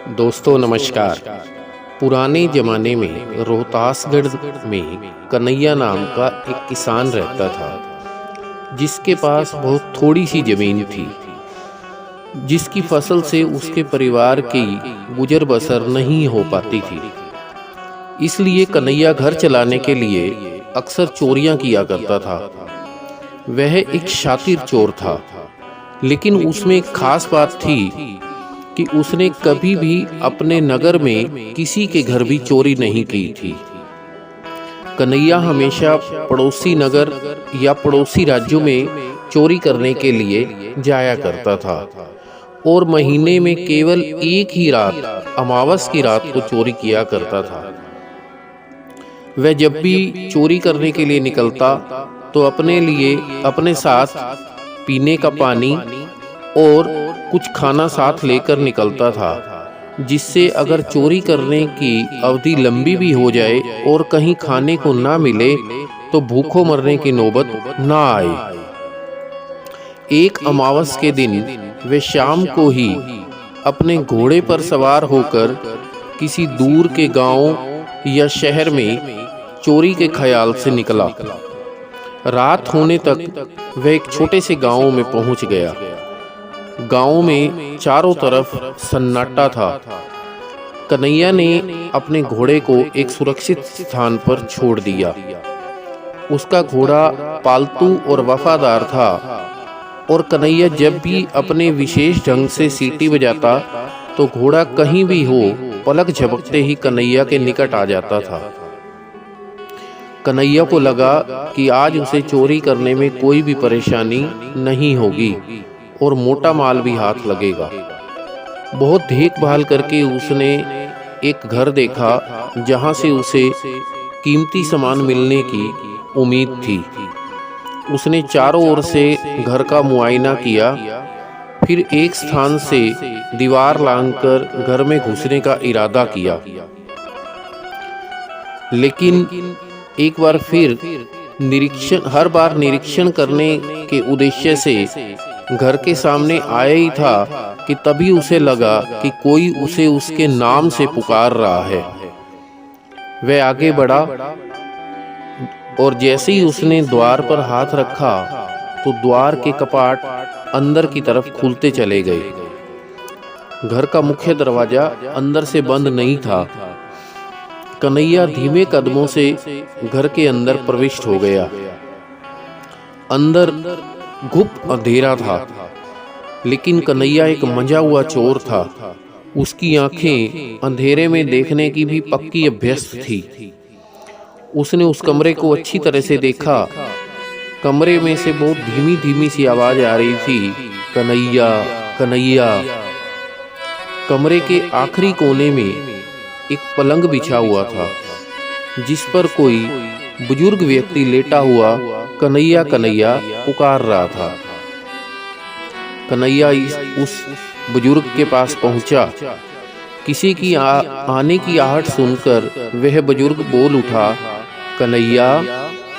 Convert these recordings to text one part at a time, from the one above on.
दोस्तों नमस्कार। पुराने ज़माने में रोहतासगढ़ में कन्हैया नाम का एक किसान रहता था, जिसके पास बहुत थोड़ी सी ज़मीन थी, जिसकी फसल से उसके परिवार की गुजर बसर नहीं हो पाती थी। इसलिए कन्हैया घर चलाने के लिए अक्सर चोरियां किया करता था। वह एक शातिर चोर था, लेकिन उसमें एक खास बात थी कि उसने कभी भी अपने नगर में किसी के घर भी चोरी नहीं की थी। कन्हैया हमेशा पड़ोसी नगर या पड़ोसी राज्यों में चोरी करने के लिए जाया करता था और महीने में केवल एक ही रात, अमावस की रात को चोरी किया करता था। वह जब भी चोरी करने के लिए निकलता तो अपने लिए अपने साथ पीने का पानी और कुछ खाना साथ लेकर निकलता था, जिससे अगर चोरी करने की अवधि लंबी भी हो जाए और कहीं खाने को ना मिले तो भूखों मरने की नौबत ना आए। एक अमावस के दिन वे शाम को ही अपने घोड़े पर सवार होकर किसी दूर के गांव या शहर में चोरी के ख्याल से निकला। रात होने तक वह एक छोटे से गांव में पहुंच गया। गांव में चारों तरफ सन्नाटा था। कन्हैया ने अपने घोड़े को एक सुरक्षित स्थान पर छोड़ दिया। उसका घोड़ा पालतू और वफादार था और कन्हैया जब भी अपने विशेष ढंग से सीटी बजाता तो घोड़ा कहीं भी हो, पलक झपकते ही कन्हैया के निकट आ जाता था। कन्हैया को लगा कि आज उसे चोरी करने में कोई भी परेशानी नहीं होगी और मोटा माल भी हाथ लगेगा। बहुत देखभाल करके उसने एक घर देखा जहां से उसे कीमती सामान मिलने की उम्मीद थी। उसने चारों ओर से घर का मुआयना किया, फिर एक स्थान से दीवार लांघकर घर में घुसने का इरादा किया। लेकिन एक बार फिर हर बार निरीक्षण करने के उद्देश्य से घर के सामने आया ही था कि तभी उसे लगा कि कोई उसे उसके नाम से पुकार रहा है। वह आगे बढ़ा और जैसे ही उसने द्वार पर हाथ रखा तो द्वार के कपाट अंदर की तरफ खुलते चले गए। घर का मुख्य दरवाजा अंदर से बंद नहीं था। कन्हैया धीमे कदमों से घर के अंदर प्रविष्ट हो गया। अंदर गुप्त अंधेरा था, लेकिन कन्हैया एक मंजा हुआ चोर था। उसकी आंखें अंधेरे में देखने की भी पक्की अभ्यस्त थी। उसने उस कमरे को अच्छी तरह से देखा। कमरे में से बहुत धीमी धीमी सी आवाज आ रही थी, कन्हैया कन्हैया। कमरे के आखिरी कोने में एक पलंग बिछा हुआ था, जिस पर कोई बुजुर्ग व्यक्ति लेटा हुआ कन्हैया कन्हैया पुकार रहा था। कन्हैया उस बुजुर्ग के पास पहुंचा। किसी की आने की आहट सुनकर वह बुजुर्ग बोल उठा, कन्हैया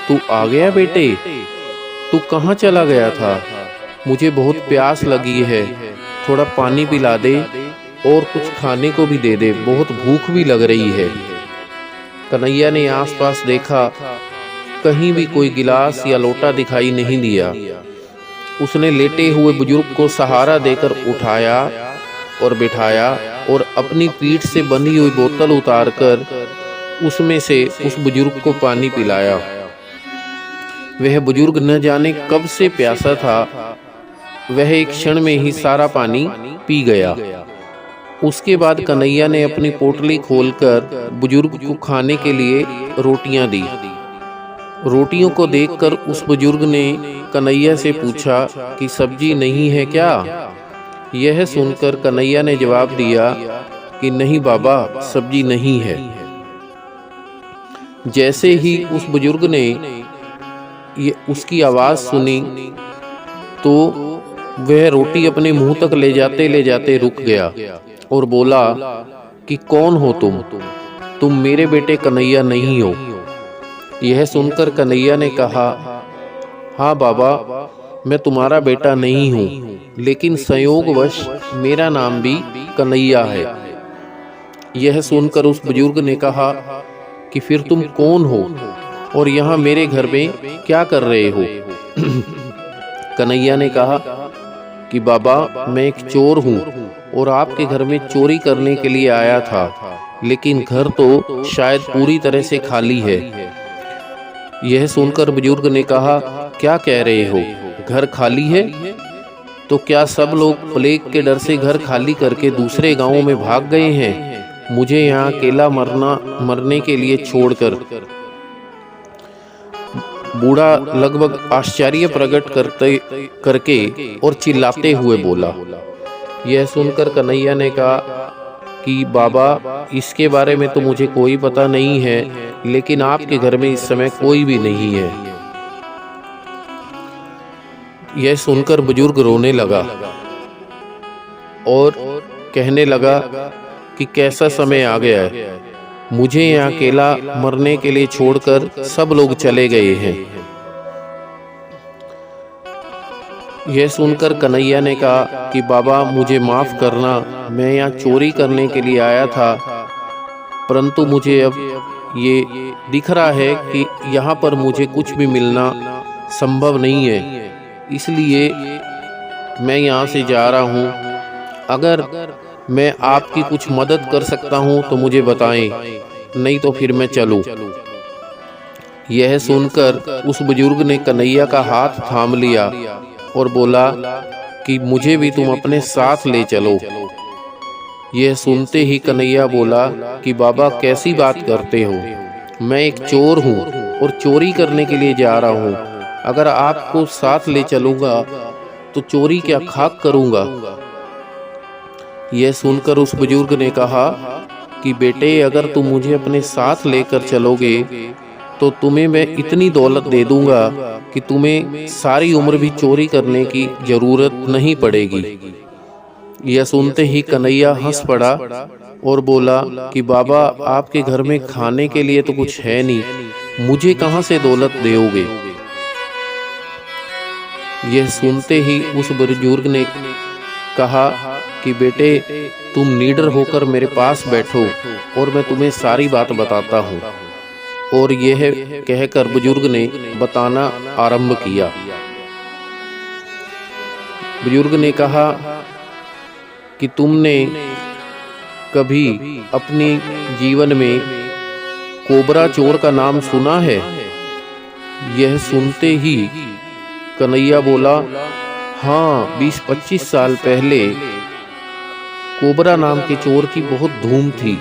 तू आ गया बेटे? तू कहाँ चला गया था? मुझे बहुत प्यास लगी है, थोड़ा पानी पिला दे और कुछ खाने को भी दे दे, बहुत भूख भी लग रही है। कन्हैया ने आसपास देखा, कहीं भी कोई गिलास या लोटा दिखाई नहीं दिया। उसने लेटे हुए बुजुर्ग को सहारा देकर उठाया और बिठाया और अपनी पीठ से बंधी हुई बोतल उतारकर उसमें से उस बुजुर्ग को पानी पिलाया। वह बुजुर्ग न जाने कब से प्यासा था, वह एक क्षण में ही सारा पानी पी गया। उसके बाद कन्हैया ने अपनी पोटली खोलकर बुजुर्ग को खाने के लिए रोटियां दी। रोटियों को देखकर उस बुजुर्ग ने कन्हैया से पूछा कि सब्जी नहीं है क्या? यह सुनकर कन्हैया ने जवाब दिया कि नहीं बाबा, सब्जी नहीं है। जैसे ही उस बुजुर्ग ने उसकी आवाज सुनी तो वह रोटी अपने मुंह तक ले जाते रुक गया और बोला कि कौन हो तुम? तुम मेरे बेटे कन्हैया नहीं हो। यह सुनकर कन्हैया ने कहा, हाँ बाबा, मैं तुम्हारा बेटा नहीं हूँ, लेकिन संयोगवश मेरा नाम भी कन्हैया है। यह सुनकर उस बुजुर्ग ने कहा कि फिर तुम कौन हो और यहाँ मेरे घर में क्या कर रहे हो? कन्हैया ने कहा कि बाबा, मैं एक चोर हूँ और आपके घर में चोरी करने के लिए आया था, लेकिन घर तो शायद पूरी तरह से खाली है। यह सुनकर बुजुर्ग ने कहा, क्या कह रहे हो? घर खाली है? तो क्या सब लोग प्लेग के डर से घर खाली करके दूसरे गांवों में भाग गए हैं, मुझे यहाँ अकेला मरने के लिए छोड़कर? बूढ़ा लगभग आश्चर्य प्रकट करके और चिल्लाते हुए बोला। यह सुनकर कन्हैया ने कहा कि बाबा, इसके बारे में तो मुझे कोई पता नहीं है, लेकिन आपके घर में इस समय कोई भी नहीं है। यह सुनकर बुजुर्ग रोने लगा और कहने लगा कि कैसा समय आ गया है, मुझे यहाँ अकेला मरने के लिए छोड़कर सब लोग चले गए हैं। यह सुनकर कन्हैया ने कहा कि बाबा, मुझे माफ़ करना, मैं यहाँ चोरी करने के लिए आया था, परंतु मुझे अब ये दिख रहा है कि यहाँ पर मुझे कुछ भी मिलना संभव नहीं है, इसलिए मैं यहाँ से जा रहा हूँ। अगर मैं आपकी कुछ मदद कर सकता हूँ तो मुझे बताएं, नहीं तो फिर मैं चलूँ। यह सुनकर उस बुजुर्ग ने कन्हैया का हाथ थाम लिया और बोला कि मुझे भी तुम अपने साथ ले चलो। यह सुनते ही कन्हैया बोला कि बाबा, कैसी बात करते हो? मैं एक चोर हूँ और चोरी करने के लिए जा रहा हूँ। अगर आपको साथ ले चलूँगा तो चोरी क्या खाक करूँगा? यह सुनकर उस बुजुर्ग ने कहा कि बेटे, अगर तुम मुझे अपने साथ लेकर चलोगे तो तुम्हें मैं इतनी दौलत दे दूंगा कि तुम्हें सारी उम्र भी चोरी करने की जरूरत नहीं पड़ेगी। यह सुनते ही कन्हैया हंस पड़ा और बोला कि बाबा, आपके घर में खाने के लिए तो कुछ है नहीं, मुझे कहाँ से दौलत दोगे? यह सुनते ही उस बुजुर्ग ने कहा कि बेटे, तुम निडर होकर मेरे पास बैठो और मैं तुम्हें सारी बात बताता हूँ। और यह कहकर बुजुर्ग ने बताना आरंभ किया। बुजुर्ग ने कहा कि तुमने कभी अपने जीवन में कोबरा चोर का नाम सुना है? यह सुनते ही कन्हैया बोला, हाँ, 20-25 साल पहले कोबरा नाम के चोर की बहुत धूम थी।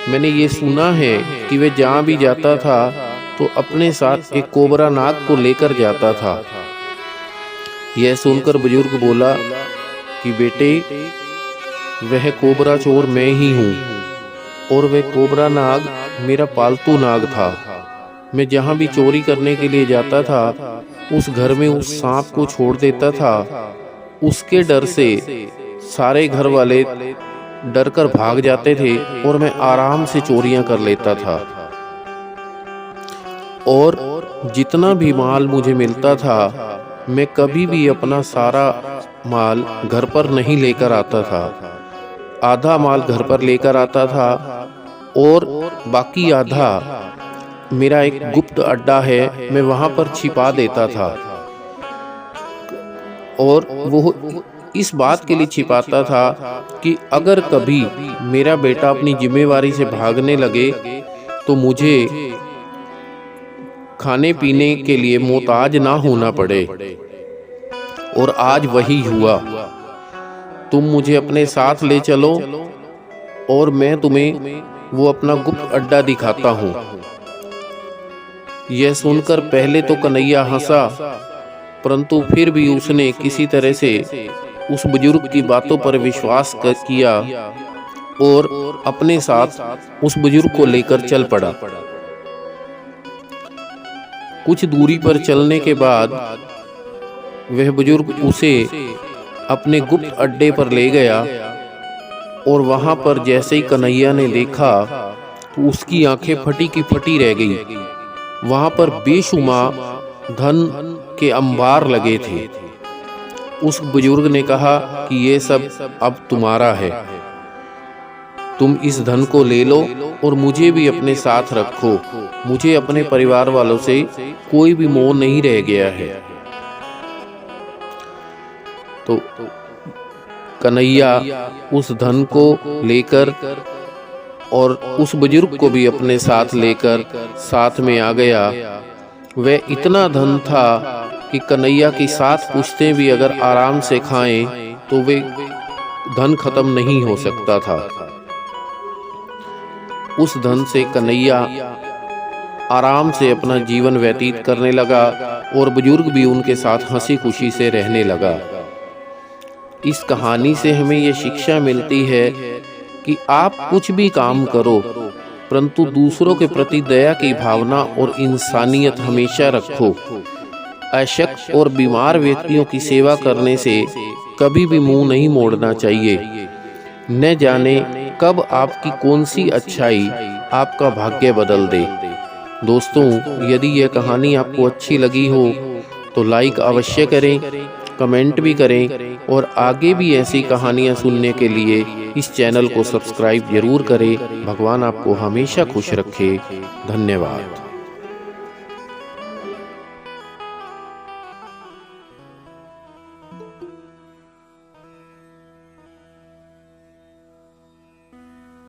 मैंने ये सुना है कि वह जहाँ भी जाता था तो अपने साथ एक कोबरा नाग को लेकर जाता था। यह सुनकर बुजुर्ग बोला कि बेटे, वह कोबरा चोर मैं ही हूँ और वह कोबरा नाग मेरा पालतू नाग था। मैं जहाँ भी चोरी करने के लिए जाता था उस घर में उस सांप को छोड़ देता था। उसके डर से सारे घर वाले डर कर भाग जाते थे और मैं आराम से चोरियां कर लेता था। और जितना भी माल मुझे मिलता था मैं कभी भी अपना सारा माल घर पर नहीं लेकर आता था। आधा माल घर पर लेकर आता था और बाकी आधा मेरा एक गुप्त अड्डा है, मैं वहाँ पर छिपा देता था। और वो इस बात के लिए छिपाता था कि अगर कभी मेरा बेटा अपनी जिम्मेवारी से भागने लगे तो मुझे खाने पीने के लिए मोहताज ना होना पड़े। और आज वही हुआ। तुम मुझे अपने साथ ले चलो और मैं तुम्हें वो अपना गुप्त अड्डा दिखाता हूँ। यह सुनकर पहले तो कन्हैया हंसा, परंतु फिर भी उसने किसी तरह से उस बुजुर्ग की बातों पर विश्वास किया और अपने साथ उस बुजुर्ग को लेकर चल पड़ा। कुछ दूरी पर चलने के बाद वह बुजुर्ग उसे अपने गुप्त अड्डे पर ले गया और वहां पर जैसे ही कन्हैया ने देखा तो उसकी आंखें फटी की फटी रह गई। वहां पर बेशुमार धन के अंबार लगे थे। उस बुजुर्ग ने कहा कि ये सब अब तुम्हारा है। तुम इस धन को ले लो और मुझे भी अपने साथ रखो। मुझे अपने परिवार वालों से कोई भी मोह नहीं रह गया है। तो कन्हैया उस धन को लेकर और उस बुजुर्ग को भी अपने साथ लेकर साथ में आ गया। वह इतना धन था कि कन्हैया की 7 पुश्तें भी अगर आराम से खाएं तो वे धन खत्म नहीं हो सकता था। उस धन से कन्हैया आराम से अपना जीवन व्यतीत करने लगा और बुजुर्ग भी उनके साथ हंसी खुशी से रहने लगा। इस कहानी से हमें ये शिक्षा मिलती है कि आप कुछ भी काम करो परंतु दूसरों के प्रति दया की भावना और इंसानियत हमेशा रखो। अशक्त और बीमार व्यक्तियों की सेवा करने से कभी भी मुंह नहीं मोड़ना चाहिए। न जाने कब आपकी कौन सी अच्छाई आपका भाग्य बदल दे। दोस्तों, यदि यह कहानी आपको अच्छी लगी हो तो लाइक अवश्य करें, कमेंट भी करें और आगे भी ऐसी कहानियाँ सुनने के लिए इस चैनल को सब्सक्राइब जरूर करें। भगवान आपको हमेशा खुश रखे। धन्यवाद।